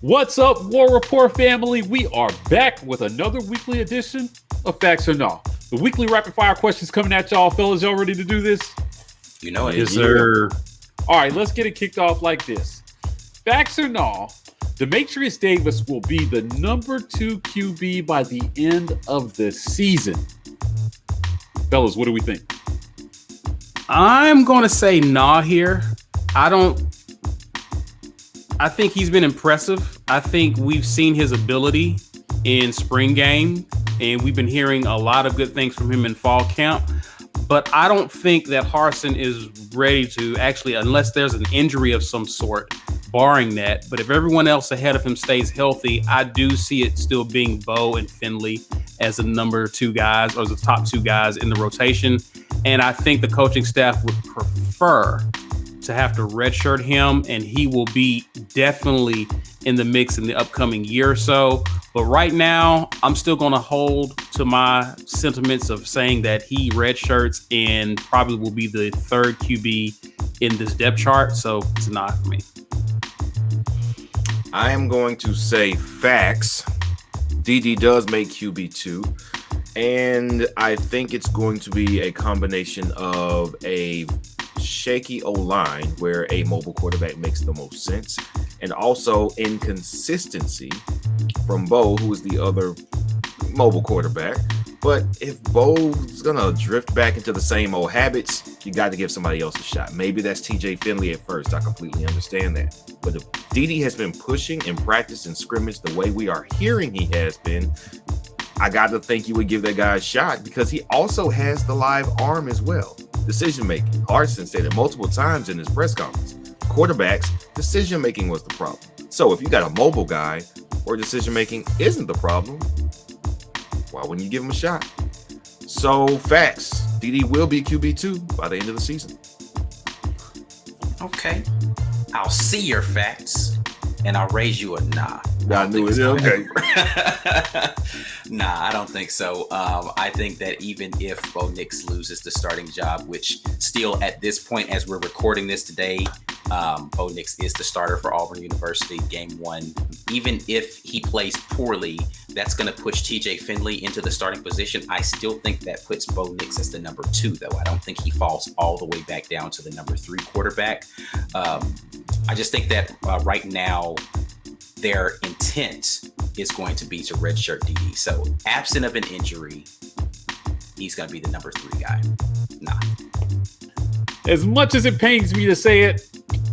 What's up, War Report family? We are back with another weekly edition of Facts or No. The weekly rapid fire questions coming at y'all, fellas. Y'all ready to do this? You know it. Yes, sir. All right, let's get it kicked off like this. Facts or No, Demetrius Davis will be the number 2 QB by the end of the season. Fellas, what do we think? I'm going to say nah here. I think he's been impressive. I think we've seen his ability in spring game, and we've been hearing a lot of good things from him in fall camp. But I don't think that Harsin is ready to actually, unless there's an injury of some sort, barring that. But if everyone else ahead of him stays healthy, I do see it still being Bo and Finley as the number 2 guys or the top 2 guys in the rotation. And I think the coaching staff would prefer to have to redshirt him, and he will be definitely in the mix in the upcoming year or so. But right now, I'm still going to hold to my sentiments of saying that he redshirts and probably will be the 3rd QB in this depth chart. So it's a nod for me. I am going to say facts. DD does make QB2. And I think it's going to be a combination of a shaky O-line where a mobile quarterback makes the most sense, and also inconsistency from Bo, who is the other mobile quarterback. But if Bo's gonna drift back into the same old habits, you got to give somebody else a shot. Maybe that's TJ Finley at first. I completely understand that. But if DD has been pushing in practice and scrimmage the way we are hearing he has been, I got to think you would give that guy a shot, because he also has the live arm as well. Decision making. Harsin said it multiple times in his press conference. Quarterbacks, decision making was the problem. So if you got a mobile guy where decision making isn't the problem, why wouldn't you give him a shot? So facts. DD will be QB2 by the end of the season. Okay. I'll see your facts and I'll raise you a nah. I knew it. Okay. Nah, I don't think so. I think that even if Bo Nix loses the starting job, which still at this point, as we're recording this today, Bo Nix is the starter for Auburn University game 1. Even if he plays poorly, that's going to push TJ Finley into the starting position. I still think that puts Bo Nix as the number 2, though. I don't think he falls all the way back down to the number 3 quarterback. I just think that right now, their intent is going to be to redshirt DD. So absent of an injury, he's going to be the number 3 guy. Nah. As much as it pains me to say it,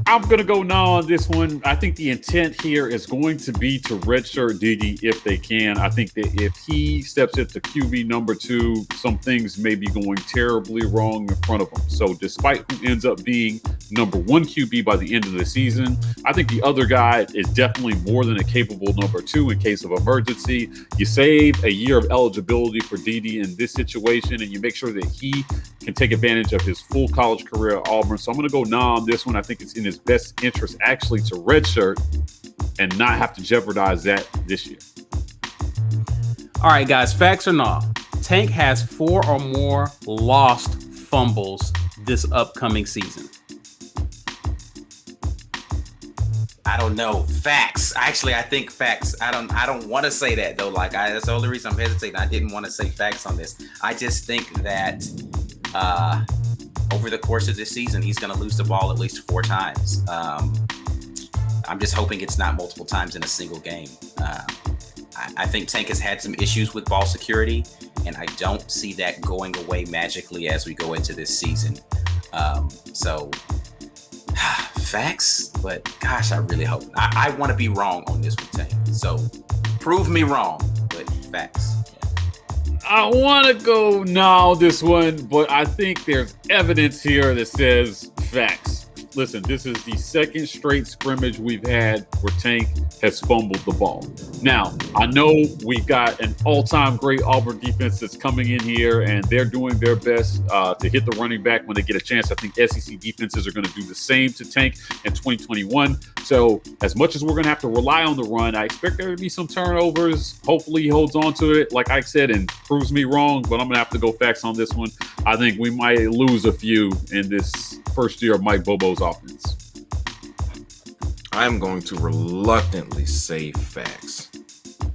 I'm going to go nah on this one. I think the intent here is going to be to redshirt DD if they can. I think that if he steps into QB number 2, some things may be going terribly wrong in front of him. So despite who ends up being number 1 QB by the end of the season, I think the other guy is definitely more than a capable number 2 in case of emergency. You save a year of eligibility for DD in this situation, and you make sure that he can take advantage of his full college career at Auburn. So I'm going to go nah on this one. I think it's in his best interest actually to redshirt and not have to jeopardize that this year. All right, guys, facts or no? Tank has 4 or more lost fumbles this upcoming season. I don't know. Facts. Actually, I think facts. I don't want to say that though. That's the only reason I'm hesitating. I didn't want to say facts on this. I just think that over the course of this season, he's going to lose the ball at least 4 times. I'm just hoping it's not multiple times in a single game. I think Tank has had some issues with ball security, and I don't see that going away magically as we go into this season. So facts, but gosh, I really hope. I want to be wrong on this one, Tank. So prove me wrong, but facts. I want to go no this one, but I think there's evidence here that says facts. Listen, this is the second straight scrimmage we've had where Tank has fumbled the ball. Now, I know we've got an all-time great Auburn defense that's coming in here, and they're doing their best to hit the running back when they get a chance. I think SEC defenses are going to do the same to Tank in 2021. So as much as we're going to have to rely on the run, I expect there to be some turnovers. Hopefully he holds on to it, like I said, and proves me wrong, but I'm going to have to go facts on this one. I think we might lose a few in this first year of Mike Bobo's offense. I'm going to reluctantly say facts.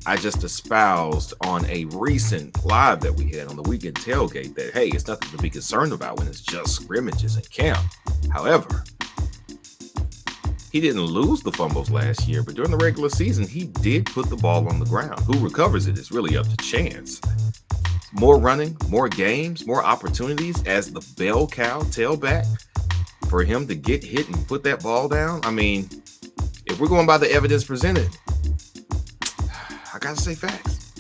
I just espoused on a recent live that we had on the weekend tailgate that, hey, it's nothing to be concerned about when it's just scrimmages in camp. However, he didn't lose the fumbles last year, but during the regular season, he did put the ball on the ground. Who recovers it is really up to chance. More running, more games, more opportunities as the bell cow tailback for him to get hit and put that ball down. I mean, if we're going by the evidence presented, I got to say facts.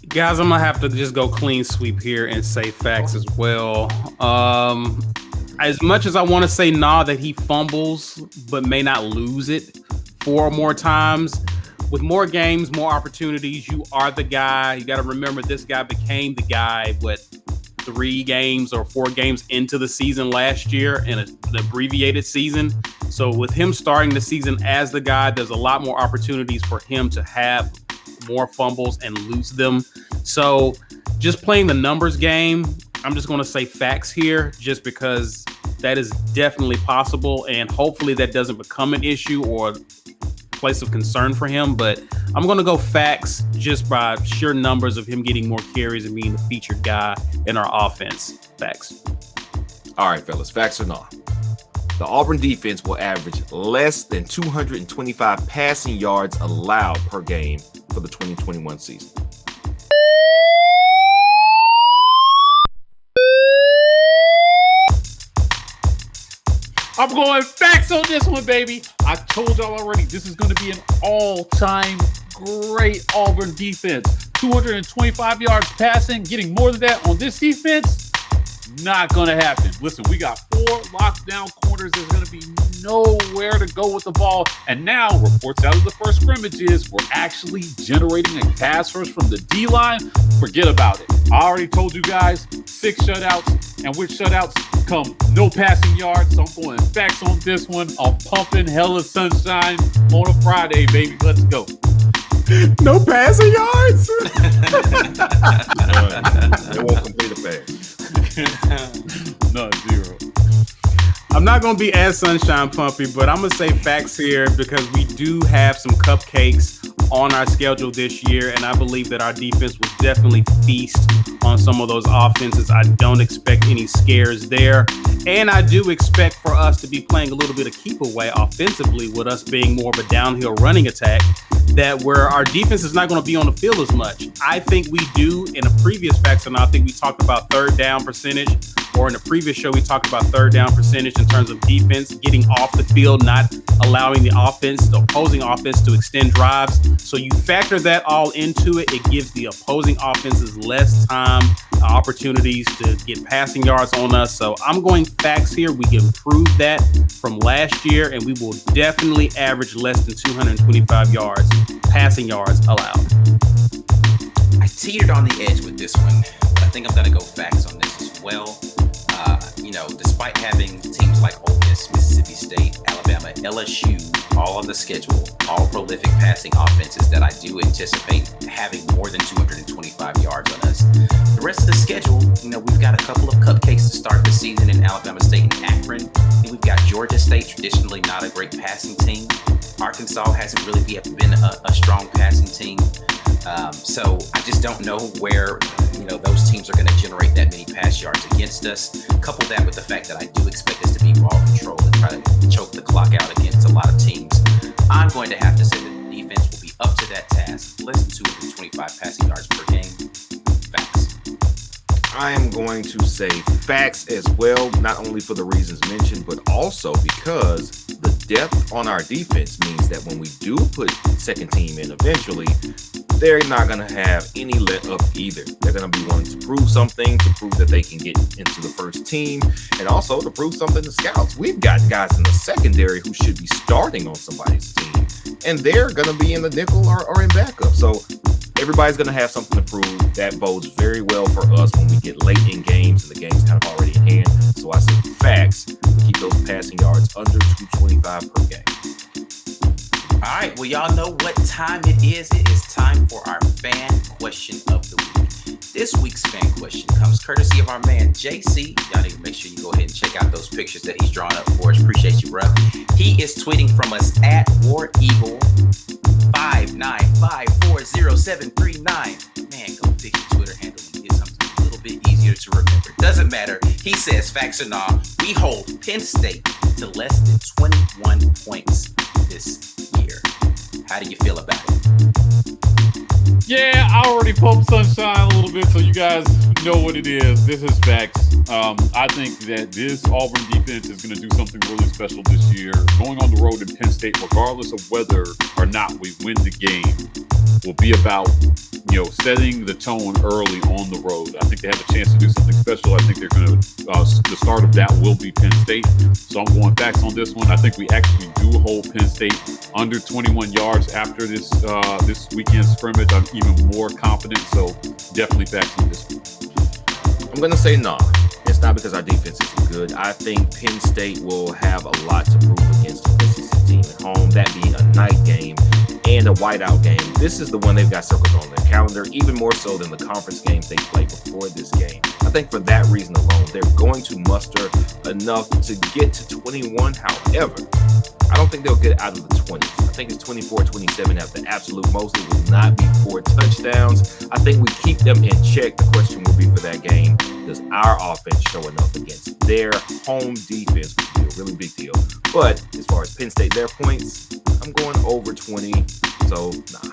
Guys, I'm going to have to just go clean sweep here and say facts as well. As much as I want to say that he fumbles, but may not lose it 4 more times, with more games, more opportunities, you are the guy. You got to remember this guy became the guy, 3 games or 4 games into the season last year in an abbreviated season. So with him starting the season as the guy, there's a lot more opportunities for him to have more fumbles and lose them. So just playing the numbers game, I'm just going to say facts here just because that is definitely possible. And hopefully that doesn't become an issue or place of concern for him. But I'm going to go facts just by sheer numbers of him getting more carries and being the featured guy in our offense. Facts. All right, fellas, facts or not? The Auburn defense will average less than 225 passing yards allowed per game for the 2021 season. I'm going facts on this one, baby. I told y'all already, this is going to be an all-time great Auburn defense. 225 yards passing, getting more than that on this defense, not going to happen. Listen, we got 4 lockdown corners. There's going to be nowhere to go with the ball. And now, reports out of the first scrimmages, we're actually generating a pass rush from the D-line. Forget about it. I already told you guys, 6 shutouts, and with shutouts come no passing yards. So I'm going facts on this one. I'm pumping hella sunshine on a Friday, baby. Let's go. No passing yards? They won't complete a pass. No, 0. I'm not going to be as sunshine pumpy, but I'm going to say facts here because we do have some cupcakes on our schedule this year, and I believe that our defense will definitely feast on some of those offenses. I don't expect any scares there, and I do expect for us to be playing a little bit of keep away offensively with us being more of a downhill running attack, that where our defense is not going to be on the field as much. I think we do in a previous facts, and I think we talked about third down percentage, or in the previous show we talked about third down percentage in terms of defense getting off the field, not allowing the opposing offense to extend drives. So you factor that all into it, it gives the opposing offenses less time, opportunities to get passing yards on us. So I'm going facts here. We can improve that from last year, and we will definitely average less than 225 yards, passing yards allowed. I teetered on the edge with this one, but I think I'm going to go facts on this as well. Despite having teams like Ole Miss, Mississippi State, Alabama, LSU, all on the schedule, all prolific passing offenses that I do anticipate having more than 225 yards on us. The rest of the schedule, we've got a couple of cupcakes to start the season in Alabama State and Akron. And we've got Georgia State, traditionally not a great passing team. Arkansas hasn't really been a strong passing team. So I just don't know where, those teams are going to generate that many pass yards against us. Couple that with the fact that I do expect us to be ball control and try to choke the clock out against a lot of teams. I'm going to have to say that the defense will be up to that task. Less than 225 passing yards per game. Facts. I am going to say facts as well, not only for the reasons mentioned, but also because the depth on our defense means that when we do put second team in eventually, they're not going to have any let up either. They're going to be wanting to prove something, to prove that they can get into the first team, and also to prove something to scouts. We've got guys in the secondary who should be starting on somebody's team, and they're going to be in the nickel or in backup. So everybody's going to have something to prove. That bodes very well for us when we get late in games and the game's kind of already in hand. So I say facts. We keep those passing yards under 225 per game. All right, well, y'all know what time it is. It is time for our fan question of the week. This week's fan question comes courtesy of our man JC. Y'all need to make sure you go ahead and check out those pictures that he's drawn up for us. Appreciate you, bro. He is tweeting from us at War Eagle 595400739. Man, go fix your Twitter handle and get something a little bit easier to remember. Doesn't matter. He says, facts or not, we hold Penn State to less than 21 points this year. How do you feel about it? Yeah, I already pumped Sunshine a little bit, so you guys know what it is. This is facts. I think that this Auburn defense is going to do something really special this year. Going on the road in Penn State, regardless of whether or not we win the game, will be about, setting the tone early on the road. I think they have a chance to do something special. I think they're going to, the start of that will be Penn State. So I'm going facts on this one. I think we actually do hold Penn State under 21 yards after this weekend scrimmage. I'm even more confident. So definitely facts on this one. I'm going to say no. It's not because our defense is good. I think Penn State will have a lot to prove against the SEC team at home, that being a night game and a whiteout game. This is the one they've got circled on their calendar, even more so than the conference games they played before this game. I think for that reason alone, they're going to muster enough to get to 21. However, I don't think they'll get out of the 20s. I think it's 24-27 at the absolute most. It will not be 4 touchdowns. I think we keep them in check. The question will be for that game, does our offense show enough against their home defense, which would be a really big deal. But as far as Penn State, their points, I'm going over 20, so nah.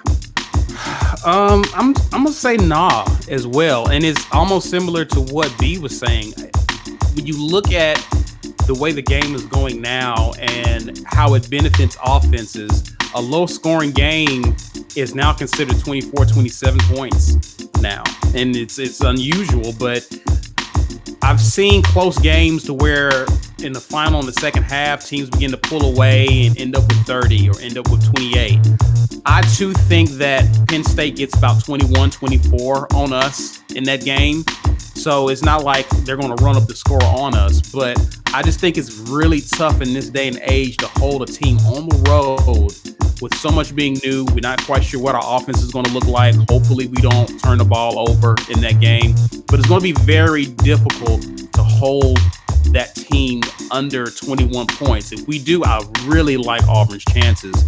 I'm gonna say nah as well, and it's almost similar to what B was saying. When you look at the way the game is going now and how it benefits offenses, a low-scoring game is now considered 24-27 points now, and it's unusual, but I've seen close games to where in the final, in the second half, teams begin to pull away and end up with 30 or end up with 28. I too think that Penn State gets about 21-24 on us in that game. So it's not like they're going to run up the score on us, but I just think it's really tough in this day and age to hold a team on the road with so much being new. We're not quite sure what our offense is going to look like. Hopefully we don't turn the ball over in that game, but it's going to be very difficult to hold that team under 21 points. If we do, I really like Auburn's chances,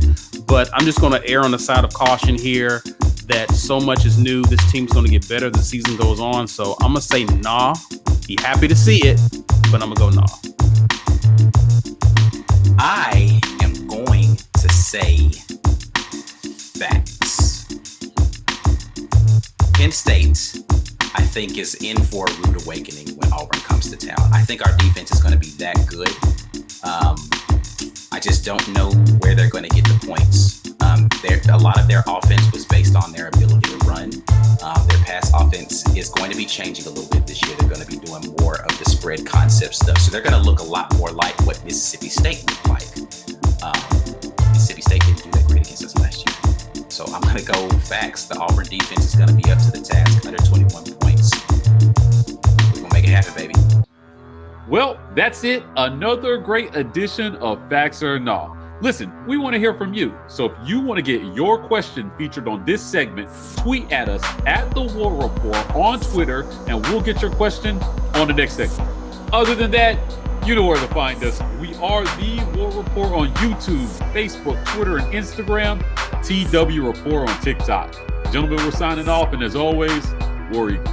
but I'm just going to err on the side of caution here that so much is new. This team's going to get better as the season goes on. So I'm going to say nah. Be happy to see it, but I'm going to go nah. I am going to say facts. Penn State, I think, is in for a rude awakening when Auburn comes to town. I think our defense is going to be that good. I just don't know where they're going to get the points. A lot of their offense was based on their ability to run. Their pass offense is going to be changing a little bit this year. They're going to be doing more of the spread concept stuff. So they're going to look a lot more like what Mississippi State looked like. Mississippi State didn't do that great against us last year. So I'm going to go facts. The Auburn defense is going to be up to the task under 21 points. We're going to make it happen, baby. Well, that's it. Another great edition of Facts or Nah. Listen, we want to hear from you. So if you want to get your question featured on this segment, tweet at us at The War Report on Twitter, and we'll get your question on the next segment. Other than that, you know where to find us. We are The War Report on YouTube, Facebook, Twitter, and Instagram. TW Report on TikTok. Gentlemen, we're signing off, and as always, War Eagle.